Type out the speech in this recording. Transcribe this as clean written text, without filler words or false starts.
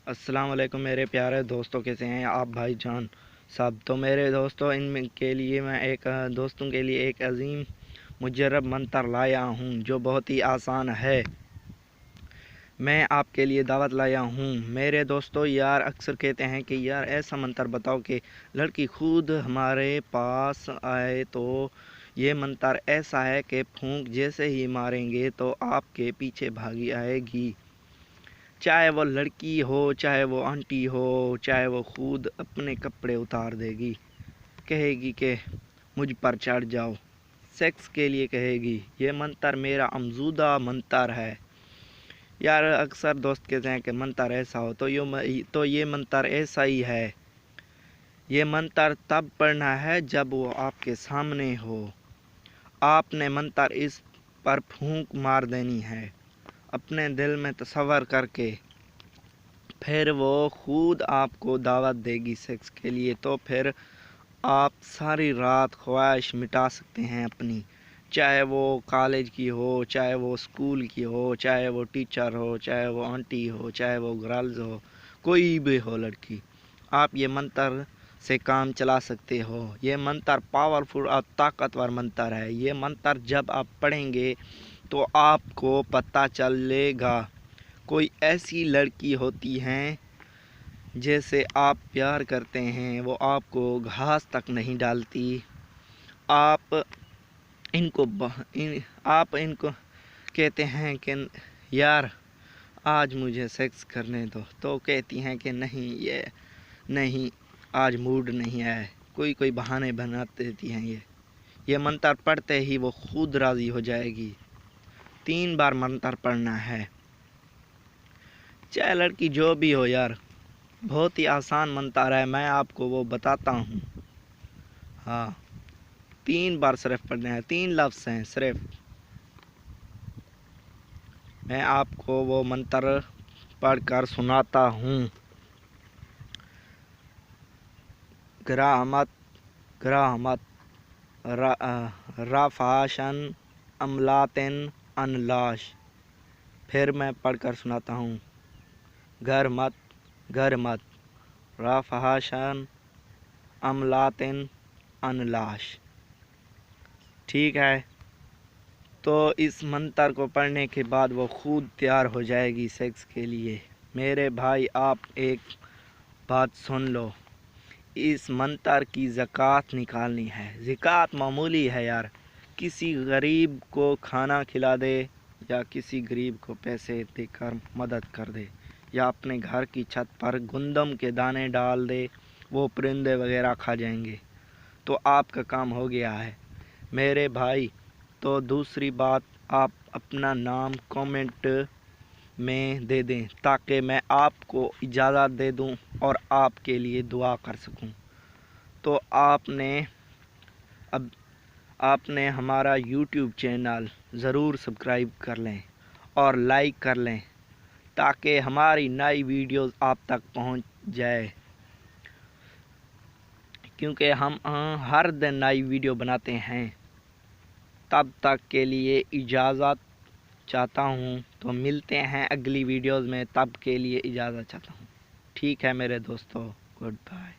अस्सलाम वालेकुम मेरे प्यारे दोस्तों, कैसे हैं आप भाई जान साहब। तो मेरे दोस्तों, इन के लिए मैं दोस्तों के लिए एक अजीम मुजर्रब मंतर लाया हूँ जो बहुत ही आसान है। मैं आपके लिए दावत लाया हूँ। मेरे दोस्तों यार अक्सर कहते हैं कि यार ऐसा मंतर बताओ कि लड़की खुद हमारे पास आए। तो ये मंतर ऐसा है कि फूंक जैसे ही मारेंगे तो आपके पीछे भागी आएगी। चाहे वो लड़की हो, चाहे वो आंटी हो, चाहे वो खुद अपने कपड़े उतार देगी। कहेगी कि मुझ पर चढ़ जाओ, सेक्स के लिए कहेगी। ये मंतर मेरा अमजूदा मंतर है। यार अक्सर दोस्त कहते हैं कि मंतर ऐसा हो, तो ये मंतर ऐसा ही है। ये मंतर तब पढ़ना है जब वो आपके सामने हो। आपने मंतर इस पर फूंक मार देनी है अपने दिल में तसव्वुर करके। फिर वो खुद आपको दावत देगी सेक्स के लिए। तो फिर आप सारी रात ख्वाहिश मिटा सकते हैं अपनी, चाहे वो कॉलेज की हो, चाहे वो स्कूल की हो, चाहे वो टीचर हो, चाहे वो आंटी हो, चाहे वो गर्ल्स हो, कोई भी हो लड़की। आप ये मंत्र से काम चला सकते हो। ये मंत्र पावरफुल और ताकतवर मंत्र है। ये मंत्र जब आप पढ़ेंगे तो आपको पता चलेगा कोई ऐसी लड़की होती हैं जैसे आप प्यार करते हैं, वो आपको घास तक नहीं डालती। आप आप इनको कहते हैं कि यार आज मुझे सेक्स करने दो, तो कहती हैं कि नहीं, आज मूड नहीं है। कोई कोई बहाने बना देती हैं। ये मंत्र पढ़ते ही वो खुद राज़ी हो जाएगी। 3 बार मंत्र पढ़ना है, चाहे लड़की जो भी हो यार। बहुत ही आसान मंत्र है, मैं आपको वो बताता हूँ। हाँ, 3 बार सिर्फ पढ़ने हैं, 3 लफ्ज़ हैं सिर्फ। मैं आपको वो मंत्र पढ़कर सुनाता हूँ। ग्राहमत ग्राहमत राफाशन अमलातिन अनलाश। फिर मैं पढ़कर सुनाता हूँ। घर मत राफाशन अमलातिन अनलाश। ठीक है। तो इस मंत्र को पढ़ने के बाद वो खुद तैयार हो जाएगी सेक्स के लिए। मेरे भाई आप एक बात सुन लो, इस मंत्र की ज़कात निकालनी है। ज़कात मामूली है यार, किसी गरीब को खाना खिला दे, या किसी गरीब को पैसे देकर मदद कर दे, या अपने घर की छत पर गंदम के दाने डाल दे, वो परिंदे वगैरह खा जाएंगे, तो आपका काम हो गया है मेरे भाई। तो दूसरी बात, आप अपना नाम कमेंट में दे दें ताकि मैं आपको इजाज़त दे दूं और आपके लिए दुआ कर सकूं। तो आपने हमारा YouTube चैनल ज़रूर सब्सक्राइब कर लें और लाइक कर लें ताकि हमारी नई वीडियोस आप तक पहुंच जाए, क्योंकि हम हर दिन नई वीडियो बनाते हैं। तब तक के लिए इजाज़त चाहता हूँ। तो मिलते हैं अगली वीडियोस में, तब के लिए इजाज़त चाहता हूँ। ठीक है मेरे दोस्तों, गुड बाय।